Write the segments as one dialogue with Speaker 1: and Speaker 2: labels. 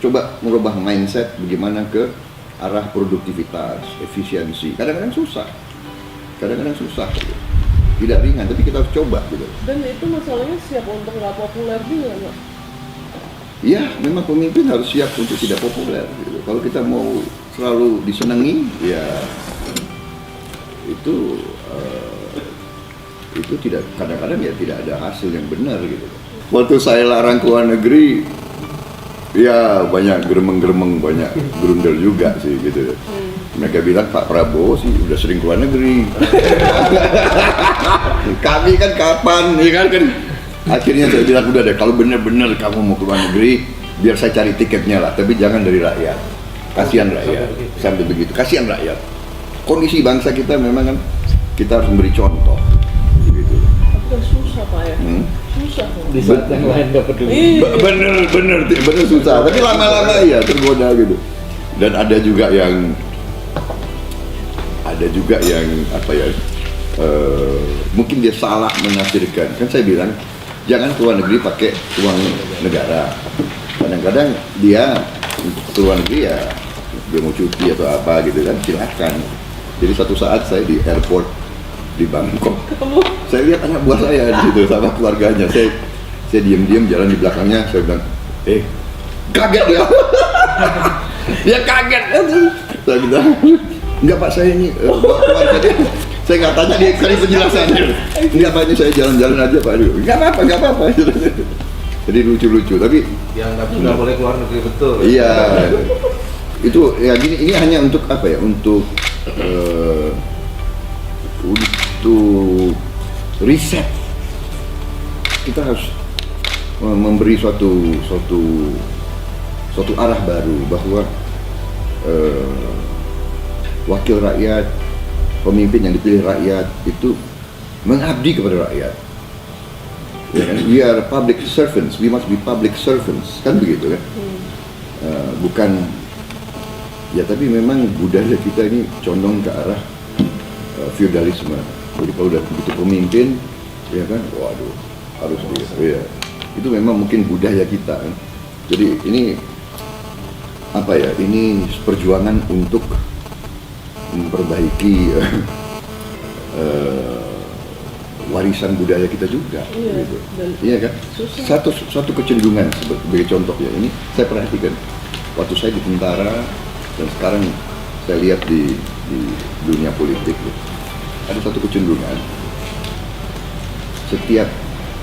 Speaker 1: coba merubah mindset bagaimana ke arah produktivitas, efisiensi. Kadang-kadang susah, gitu. Tidak ringan, tapi kita harus coba gitu.
Speaker 2: Dan itu masalahnya siap untuk nggak populer juga nggak?
Speaker 1: Iya, memang pemimpin harus siap untuk tidak populer gitu. Kalau kita mau selalu disenangi, ya itu tidak, kadang-kadang ya tidak ada hasil yang benar gitu. Waktu saya larang ke luar negeri, ya banyak geremeng-geremeng, banyak gerundel juga sih gitu. Mereka bilang Pak Prabowo sih udah sering ke luar negeri. Kami kan kapan, ya kan? Akhirnya saya bilang udah deh, kalau benar-benar kamu mau ke luar negeri, biar saya cari tiketnya lah, tapi jangan dari rakyat. Kasihan rakyat, sampai begitu. Kasihan rakyat. Kondisi bangsa kita memang kan kita harus memberi contoh. Gitu.
Speaker 2: Tapi kan susah Pak ya. Susah kok.
Speaker 3: Di saat yang lain nggak peduli.
Speaker 1: Bener susah. Tapi lama-lama ya tergoda gitu. Dan ada juga yang apa ya? Mungkin dia salah menafsirkan. Kan saya bilang jangan ke luar negeri pakai uang negara. Kadang-kadang dia ke luar negeri ya dia mau cuti atau apa gitu kan, silahkan. Jadi satu saat saya di airport di Bangkok, saya lihat anak buah saya di situ sama keluarganya. Saya diam-diam jalan di belakangnya, saya bilang, kaget dia. Dia kaget. Saya bilang, enggak Pak, saya ini keluarga dia. Saya nggak tanya, dia kali penjelasan. Enggak Pak, ini saya jalan-jalan aja Pak. Enggak apa-apa. Jadi lucu-lucu, tapi
Speaker 3: yang nggak boleh keluar negeri, betul.
Speaker 1: Iya, itu ya gini, ini hanya untuk apa ya? Untuk riset. Kita harus memberi suatu arah baru bahwa wakil rakyat, pemimpin yang dipilih rakyat itu mengabdi kepada rakyat. Ya kan? We are public servants, we must be public servants, kan begitu kan? Bukan, ya tapi memang budaya kita ini condong ke arah feudalisme. Jadi kalau udah begitu pemimpin, ya kan, waduh, harus dia, ya. Itu memang mungkin budaya kita kan? Jadi ini apa ya? Ini perjuangan untuk memperbaiki warisan budaya kita juga, gitu. Iya kan? Satu kecenderungan sebagai contoh ya, ini saya perhatikan waktu saya di tentara dan sekarang saya lihat di dunia politik, gitu. Ada satu kecenderungan setiap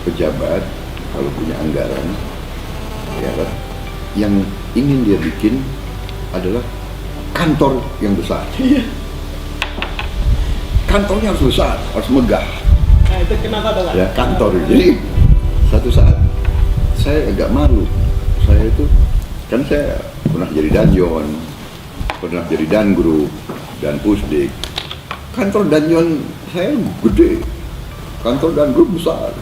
Speaker 1: pejabat kalau punya anggaran, ya kan, yang ingin dia bikin adalah kantor yang besar. Kantornya harus besar, harus megah.
Speaker 2: Nah itu kenapa tuh Pak?
Speaker 1: Ya kantor. Jadi satu saat saya agak malu. Saya itu kan saya pernah jadi danjon, pernah jadi dangru, dan pusdik. Kantor danjon saya gede, kantor dangru besar,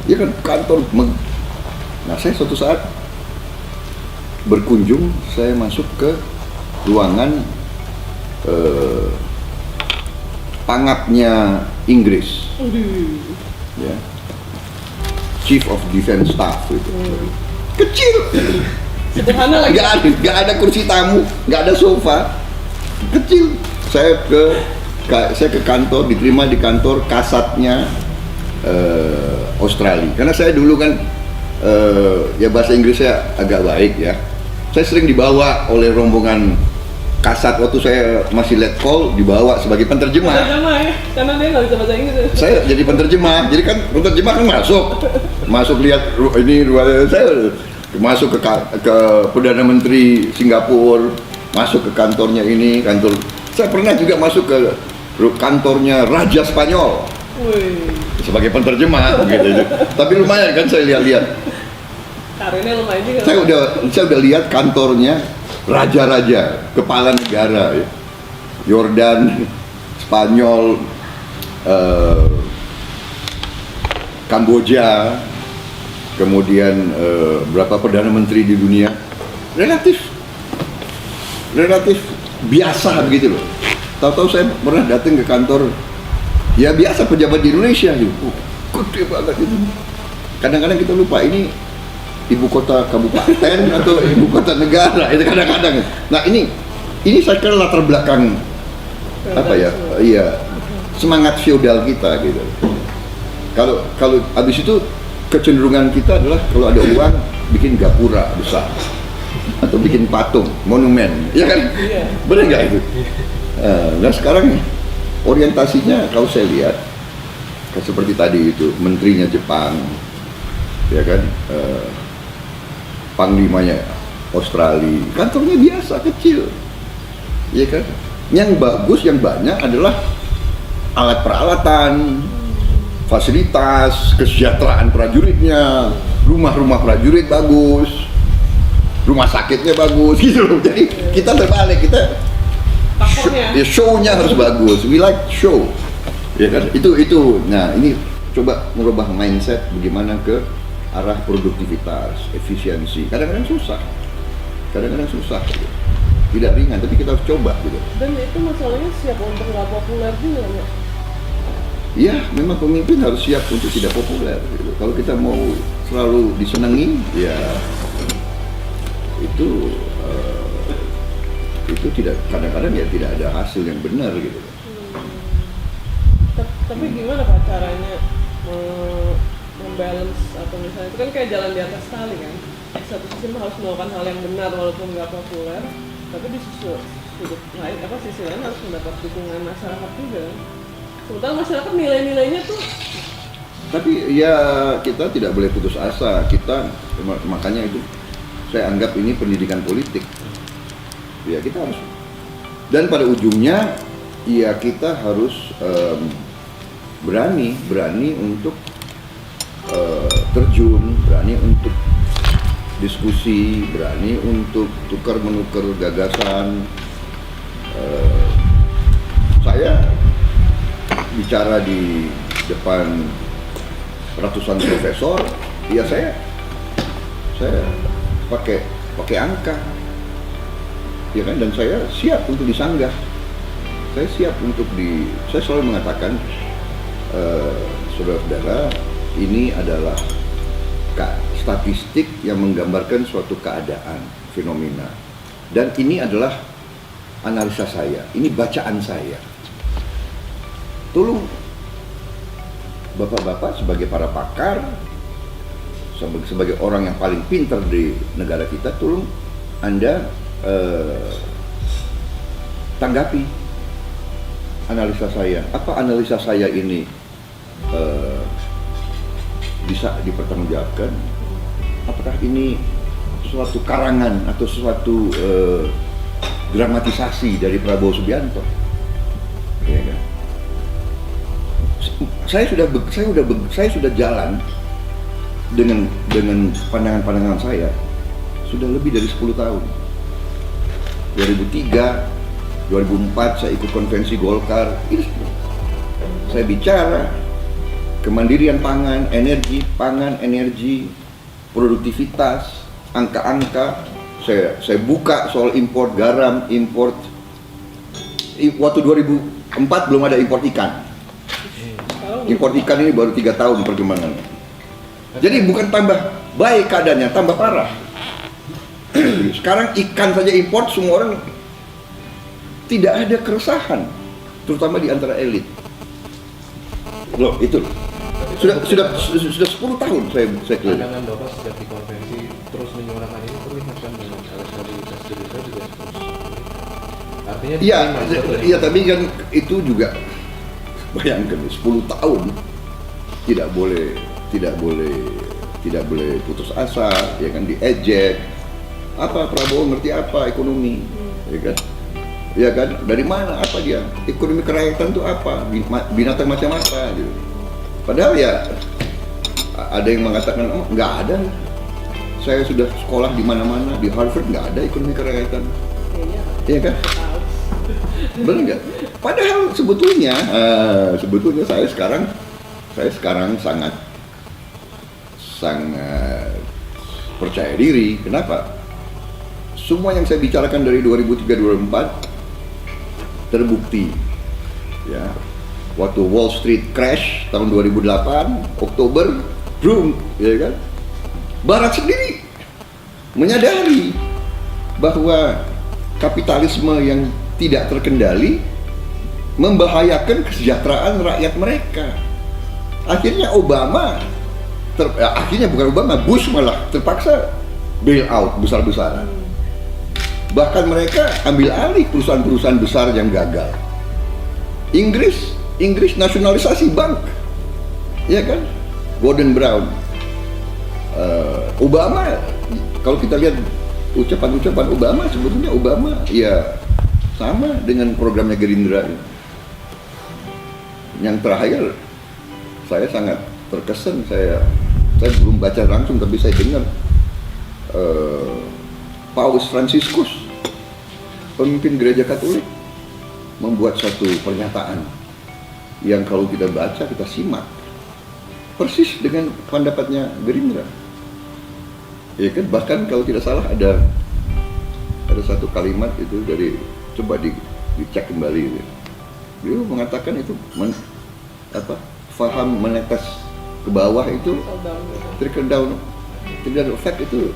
Speaker 1: ya kan kantor. Nah saya suatu saat berkunjung, saya masuk ke ruangan pangapnya Inggris, ya, Chief of Defense Staff itu, kecil,
Speaker 2: sederhana lagi.
Speaker 1: Nggak ada kursi tamu, nggak ada sofa, kecil. Saya ke kantor, diterima di kantor kasatnya Australia, karena saya dulu kan ya bahasa Inggris saya agak baik ya. Saya sering dibawa oleh rombongan kasat waktu saya masih letkol, dibawa sebagai penterjemah.
Speaker 2: Ya, karena dia nggak bisa bahasa Inggris.
Speaker 1: Saya jadi penterjemah, jadi kan penterjemah kan masuk lihat ini saya masuk ke Perdana Menteri Singapura, masuk ke kantornya ini, kantor. Saya pernah juga masuk ke kantornya Raja Spanyol.
Speaker 2: Wih.
Speaker 1: Sebagai penterjemah gitu. Tapi lumayan kan saya lihat-lihat.
Speaker 2: Karirnya lumayan juga.
Speaker 1: Saya udah lihat kantornya raja-raja, kepala negara, ya. Yordan, Spanyol, Kamboja, kemudian berapa perdana menteri di dunia, relatif biasa begitu loh. Tahu-tahu saya pernah datang ke kantor, ya biasa pejabat di Indonesia gitu, gede banget itu. Kadang-kadang kita lupa ini ibu kota kabupaten atau ibu kota negara itu kadang-kadang. Nah ini saya kira latar belakang apa ya? Iya, semangat feodal kita gitu. Kalau habis itu kecenderungan kita adalah kalau ada uang bikin gapura besar atau bikin patung, monumen, ya kan?
Speaker 2: Iya.
Speaker 1: Benar nggak itu? Nah sekarang orientasinya kalau saya lihat seperti tadi itu menterinya Jepang, ya kan? Panglimanya Australia, kantornya biasa kecil, ya kan? Yang bagus, yang banyak adalah alat peralatan, fasilitas, kesejahteraan prajuritnya, rumah-rumah prajurit bagus, rumah sakitnya bagus, gitu loh. Jadi kita terbalik, kita show-nya harus bagus. We like show, ya kan? Itu. Nah ini coba merubah mindset bagaimana ke arah produktivitas, efisiensi. Kadang-kadang susah, gitu. Tidak ringan, tapi kita harus coba gitu.
Speaker 2: Dan itu masalahnya siap untuk nggak populer juga nggak?
Speaker 1: Ya, memang pemimpin harus siap untuk tidak populer gitu. Kalau kita mau selalu disenangi, ya itu tidak, kadang-kadang ya tidak ada hasil yang benar gitu.
Speaker 2: Tapi gimana Pak caranya membalance, atau misalnya itu kan kayak jalan di atas tali kan? Di satu sisi harus melakukan hal yang benar walaupun nggak populer, tapi di sudut lain sisi lain harus mendapat dukungan masyarakat juga. Sementara masyarakat nilai-nilainya tuh.
Speaker 1: Tapi ya kita tidak boleh putus asa. Makanya itu saya anggap ini pendidikan politik. Ya kita harus. Dan pada ujungnya ya kita harus berani untuk terjun, berani untuk diskusi, berani untuk tukar-menukar gagasan. Saya bicara di depan ratusan profesor, ya saya pakai angka, ya kan, dan saya siap untuk disanggah. Saya selalu mengatakan, saudara-saudara, ini adalah statistik yang menggambarkan suatu keadaan, fenomena. Dan ini adalah analisa saya, ini bacaan saya. Tolong bapak-bapak sebagai para pakar, sebagai orang yang paling pintar di negara kita, tolong Anda tanggapi analisa saya. Apa analisa saya ini bisa dipertanggungjawabkan? Apakah ini suatu karangan atau suatu dramatisasi dari Prabowo Subianto? Ya kan? Saya sudah jalan dengan pandangan-pandangan saya sudah lebih dari 10 tahun. 2003, 2004 saya ikut konvensi Golkar. Saya bicara kemandirian pangan, energi, produktivitas, angka-angka. Saya buka soal import garam, import. Waktu 2004 belum ada import ikan. Import ikan ini baru 3 tahun perkembangannya. Jadi bukan tambah baik keadaannya, tambah parah. Sekarang ikan saja import, semua orang tidak ada keresahan, terutama di antara elit. Loh, itu sudah 10 tahun saya keliling.
Speaker 3: Pandangan Bapak sejak di konvensi terus menyuarakan ini terlihat kan dengan elektabilitas Gerindra juga terus. Artinya
Speaker 1: iya, tapi kan itu juga bayangkan 10 tahun tidak boleh putus asa, ya kan, diejek. Apa Prabowo ngerti apa ekonomi, ya kan, dari mana, apa dia, ekonomi kerakyatan itu apa, binatang macam apa gitu. Padahal ya ada yang mengatakan, oh nggak ada, saya sudah sekolah di mana-mana, di Harvard nggak ada ekonomi kerakyatan, iya kan, benar nggak? Padahal sebetulnya saya sekarang sangat percaya diri. Kenapa? Semua yang saya bicarakan dari 2003-2004 terbukti. Ya, waktu Wall Street crash tahun 2008 Oktober, boom, ya kan? Barat sendiri menyadari bahwa kapitalisme yang tidak terkendali membahayakan kesejahteraan rakyat mereka. Akhirnya Bush malah terpaksa bail out besar-besaran. Bahkan mereka ambil alih perusahaan-perusahaan besar yang gagal. Inggris nasionalisasi bank, ya kan? Gordon Brown. Obama, kalau kita lihat ucapan-ucapan Obama, sebetulnya Obama ya sama dengan programnya Gerindra. Yang terakhir saya sangat terkesan, saya belum baca langsung tapi saya dengar Paus Fransiskus, pemimpin gereja Katolik, membuat satu pernyataan yang kalau kita baca, kita simak persis dengan pendapatnya Gerindra. Ya kan, bahkan kalau tidak salah ada satu kalimat itu dari, coba dicek kembali. Beliau mengatakan itu faham menetes ke bawah itu trickle down effect itu,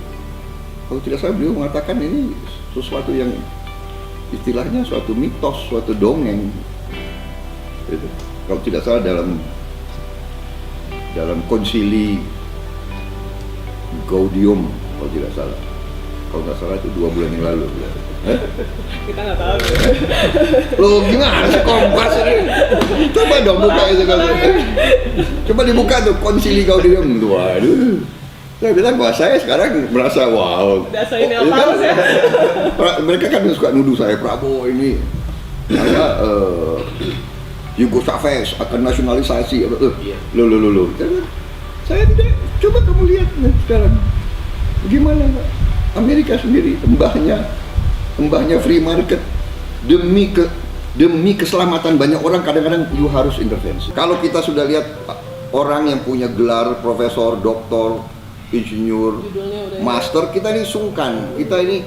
Speaker 1: kalau tidak salah beliau mengatakan ini sesuatu yang istilahnya suatu mitos, suatu dongeng itu. Kalau tidak salah dalam konsili Gaudium, kalau tidak salah. Kalau nggak salah itu 2 bulan yang lalu.
Speaker 2: Kita nggak tahu.
Speaker 1: Loh gimana sih Kompas ini? Coba dong buka itu kalau. Coba dibuka tuh konsili Gaudium. Waduh. Saya bilang bahwa saya sekarang merasa wow.
Speaker 2: Dasar ini apa sih?
Speaker 1: Mereka kan suka nuduh saya, Prabowo ini Hugo Chavez akan nasionalisasi. Loh. Saya tidak. Coba kamu lihat sekarang. Gimana Amerika sendiri, embahnya free market, demi keselamatan banyak orang, kadang-kadang you harus intervensi. Kalau kita sudah lihat orang yang punya gelar profesor, doktor, insinyur, master, kita ini sungkan, kita ini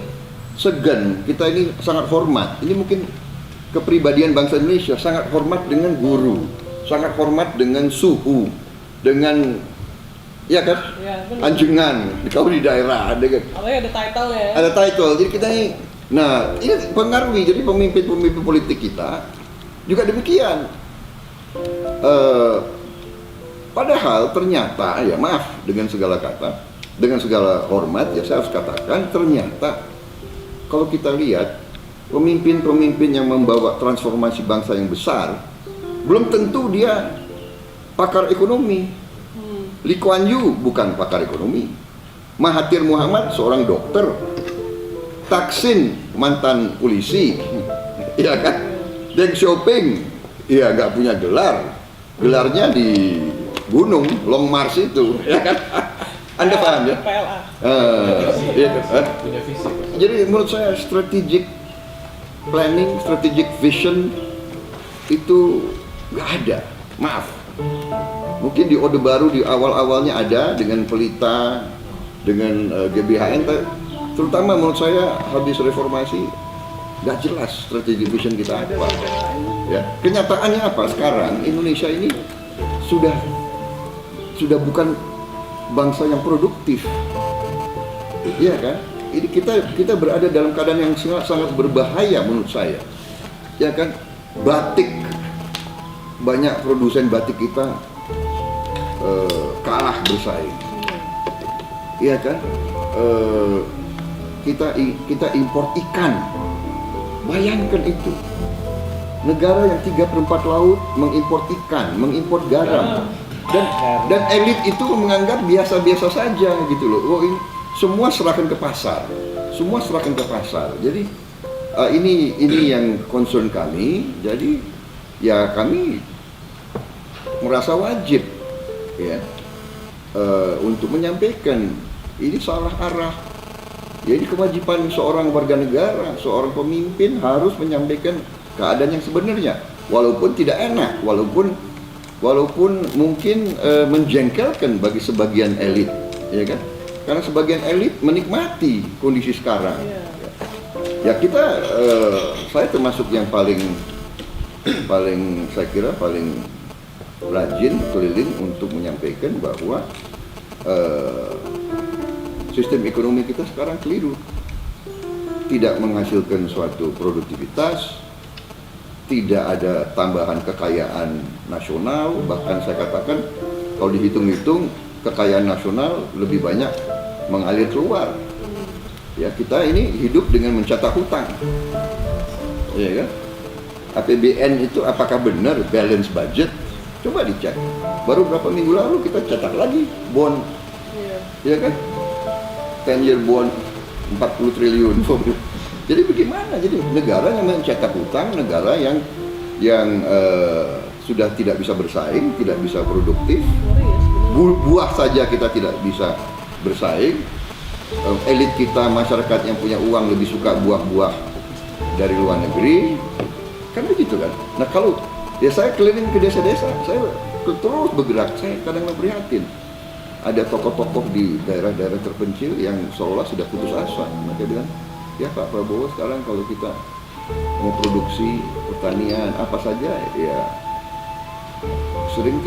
Speaker 1: segan, kita ini sangat hormat. Ini mungkin kepribadian bangsa Indonesia, sangat hormat dengan guru, sangat hormat dengan suhu, dengan ya kan,
Speaker 2: ya,
Speaker 1: anjungan, kalau di daerah ada kan.
Speaker 2: Apalagi ada title ya.
Speaker 1: Ada title, jadi kita ini, nah ini pengaruhi, jadi pemimpin politik kita juga demikian. Padahal ternyata, ya maaf dengan segala kata, dengan segala hormat, ya saya harus katakan, ternyata kalau kita lihat pemimpin-pemimpin yang membawa transformasi bangsa yang besar, belum tentu dia pakar ekonomi. Lee Kuan Yew bukan pakar ekonomi. Mahathir Muhammad seorang dokter. Thaksin mantan polisi, ya kan. Deng Xiaoping, ya nggak punya gelar. Gelarnya di gunung Long March itu, ya kan. Anda paham ya?
Speaker 2: PLA.
Speaker 3: Punya visi.
Speaker 1: Jadi menurut saya strategic planning, strategic vision itu nggak ada. Maaf. Mungkin di Orde Baru di awal-awalnya ada dengan Pelita, dengan GBHN, terutama menurut saya habis reformasi nggak jelas strategi vision kita apa. Ya, kenyataannya apa? Sekarang Indonesia ini sudah bukan bangsa yang produktif, iya kan? Ini kita berada dalam keadaan yang sangat berbahaya menurut saya, ya kan? Batik, banyak produsen batik kita kalah bersaing, iya kan? Kita impor ikan, bayangkan itu, negara yang 3/4 laut mengimpor ikan, mengimpor garam, dan elit itu menganggap biasa-biasa saja gitu loh. Oh, ini semua serahkan ke pasar, Jadi ini yang concern kami. Jadi ya kami merasa wajib ya untuk menyampaikan ini salah arah. Jadi kewajiban seorang warga negara, seorang pemimpin harus menyampaikan keadaan yang sebenarnya, walaupun tidak enak, walaupun mungkin menjengkelkan bagi sebagian elit, ya kan? Karena sebagian elit menikmati kondisi sekarang. Ya kita, saya termasuk yang paling saya kira paling rajin keliling untuk menyampaikan bahwa sistem ekonomi kita sekarang keliru. Tidak menghasilkan suatu produktivitas, tidak ada tambahan kekayaan nasional, bahkan saya katakan kalau dihitung-hitung kekayaan nasional lebih banyak mengalir keluar. Ya, kita ini hidup dengan mencetak hutang. Ya kan? APBN itu apakah benar balance budget? Coba dicek. Baru berapa minggu lalu kita cetak lagi bond. Ya kan? 10-year bond 40 triliun. Jadi bagaimana? Jadi negara yang mencetak hutang, negara yang sudah tidak bisa bersaing, tidak bisa produktif. Buah saja kita tidak bisa bersaing. Elit kita, masyarakat yang punya uang lebih suka buah-buah dari luar negeri, kan begitu kan. Nah kalau ya saya keliling ke desa-desa, saya terus bergerak, saya kadang prihatin. Ada tokoh-tokoh di daerah-daerah terpencil yang seolah sudah putus asa. Mereka bilang, ya Pak Prabowo sekarang kalau kita mau produksi pertanian apa saja, ya sering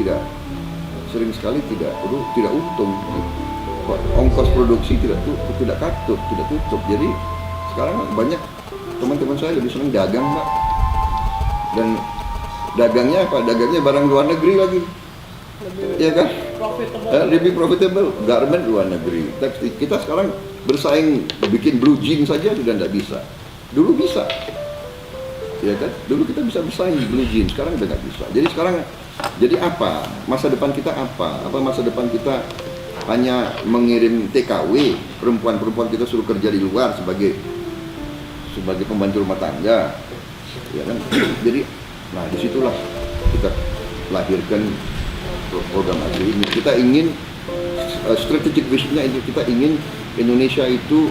Speaker 1: sekali tidak untung. Ongkos produksi tidak tutup. Jadi sekarang banyak teman-teman saya lebih senang dagang, Pak. Dan dagangnya apa? Dagangnya barang luar negeri lagi. Iya kan? Lebih profitable garment luar negeri. Kita sekarang bersaing bikin blue jeans saja sudah tidak bisa. Dulu bisa. Ya kan? Dulu kita bisa bersaing blue jeans, sekarang sudah nggak bisa. Jadi apa? Masa depan kita apa? Apa masa depan kita hanya mengirim TKW, perempuan-perempuan kita suruh kerja di luar sebagai pembantu rumah tangga, ya kan? Jadi, nah disitulah kita lahirkan program ASEAN ini. Kita ingin strategic vision-nya itu, kita ingin Indonesia itu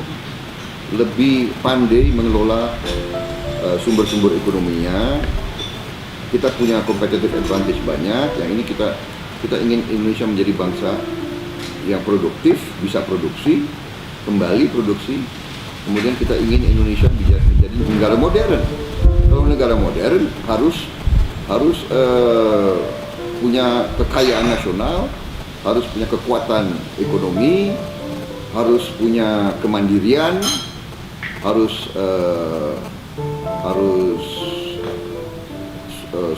Speaker 1: lebih pandai mengelola sumber-sumber ekonominya. Kita punya competitive advantage banyak. Yang ini kita ingin Indonesia menjadi bangsa yang produktif, bisa produksi, kembali produksi. Kemudian kita ingin Indonesia menjadi negara modern. Kalau negara modern harus punya kekayaan nasional, harus punya kekuatan ekonomi, harus punya kemandirian, harus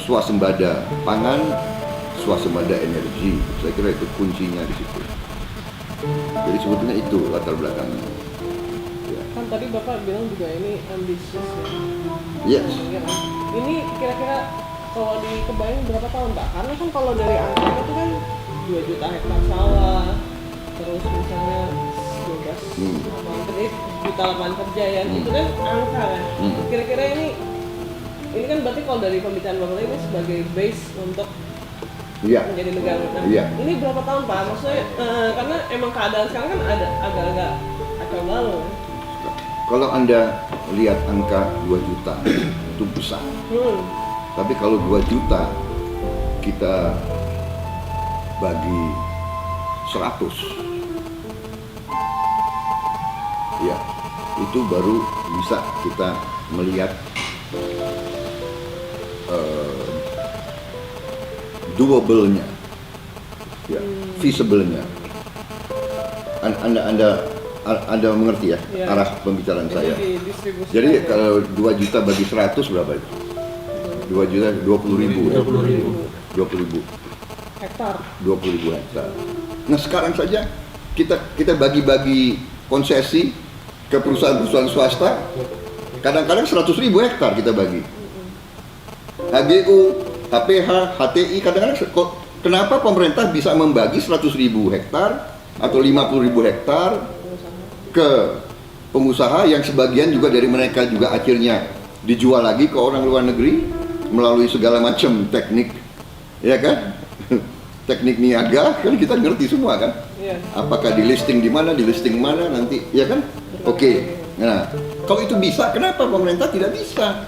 Speaker 1: swasembada pangan, swasembada energi. Saya kira itu kuncinya di situ. Jadi sebetulnya itu latar belakangnya. Ya.
Speaker 2: Kan tadi Bapak bilang juga ini ambisius ya.
Speaker 1: Yes.
Speaker 2: Ini kira-kira kalau dikebayang berapa tahun Pak? Karena kan kalau dari angka itu kan 2 juta hektar sawah, terus misalnya 12 juta lapangan kerja ya, itu kan angka kan. Kira-kira ini kan berarti kalau dari pembicaraan Bapak ini sebagai base untuk menjadi negara. Nah, ini berapa tahun Pak? Maksudnya karena emang keadaan sekarang kan ada agak-agak kacau balau.
Speaker 1: Kalau Anda lihat angka 2 juta itu besar. Tapi kalau 2 juta kita bagi 100, ya itu baru bisa kita melihat doable-nya, ya, feasible-nya. Anda mengerti ya, arah pembicaraan saya. Jadi kalau 2 juta bagi 100 berapa itu? 2 juta 20.000
Speaker 2: hektar.
Speaker 1: 20.000 hektar. Nah sekarang saja kita bagi-bagi konsesi ke perusahaan-perusahaan swasta. Kadang-kadang 100.000 hektar kita bagi. HGU, HPH, HTI, kadang-kadang kenapa pemerintah bisa membagi 100.000 hektar atau 50.000 hektar ke pengusaha yang sebagian juga dari mereka juga akhirnya dijual lagi ke orang luar negeri melalui segala macam teknik, ya kan? Teknik niaga kan kita ngerti semua kan? Apakah di listing di mana nanti, ya kan? Oke. Nah, kalau itu bisa, kenapa pemerintah tidak bisa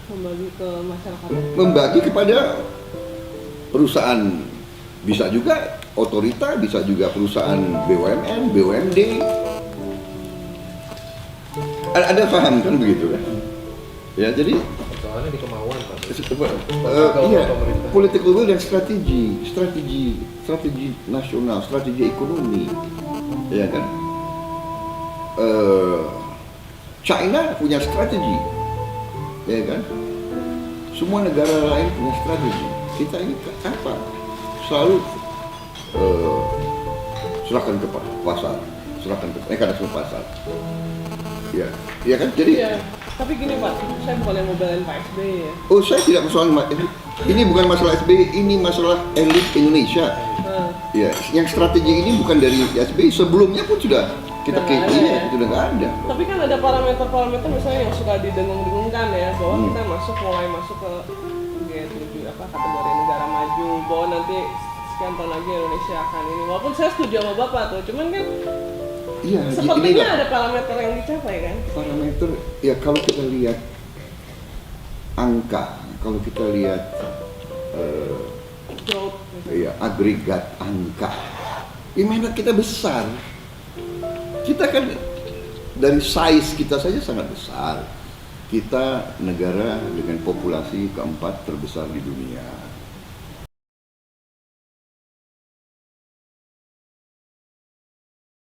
Speaker 2: membagi ke masyarakat?
Speaker 1: Membagi kepada perusahaan, bisa juga otorita, bisa juga perusahaan BUMN, BUMD. Ada paham kan begitu kan? Ya jadi
Speaker 3: soalnya di kemauan Pak.
Speaker 1: Iya, political will dan strategi nasional, strategi ekonomi. ya kan? China punya strategi, ya kan? Semua negara lain punya strategi. Kita ini apa? Selalu serahkan ke pasar, serahkan ke mekanisme pasar. Ya, ya kan? Jadi,
Speaker 2: Iya, tapi gini Pak, saya bukan yang mau belain Pak SBY ya.
Speaker 1: oh saya tidak ini bukan masalah SBY, ini masalah elit Indonesia.
Speaker 2: Nah,
Speaker 1: Ya, yang strategi ini bukan dari SBY, sebelumnya pun sudah kita
Speaker 2: Udah nggak ada
Speaker 1: kayaknya
Speaker 2: ya?
Speaker 1: sudah nggak ada.
Speaker 2: tapi kan ada parameter-parameter misalnya yang suka didengung-dengungkan ya, bahwa kita mulai masuk ke G7 kategori negara maju, bahwa nanti sekian tahun lagi Indonesia akan ini. Walaupun saya setuju sama Bapak tuh, cuman kan
Speaker 1: Iya, ini
Speaker 2: sepertinya
Speaker 1: nggak-
Speaker 2: ada parameter yang dicapai kan.
Speaker 1: parameter ya kalau kita lihat angka, kalau kita lihat
Speaker 2: Growth gitu.
Speaker 1: ya agregat angka, ya minat kita besar. Kita kan dari size kita saja sangat besar. Kita negara dengan populasi keempat terbesar di dunia.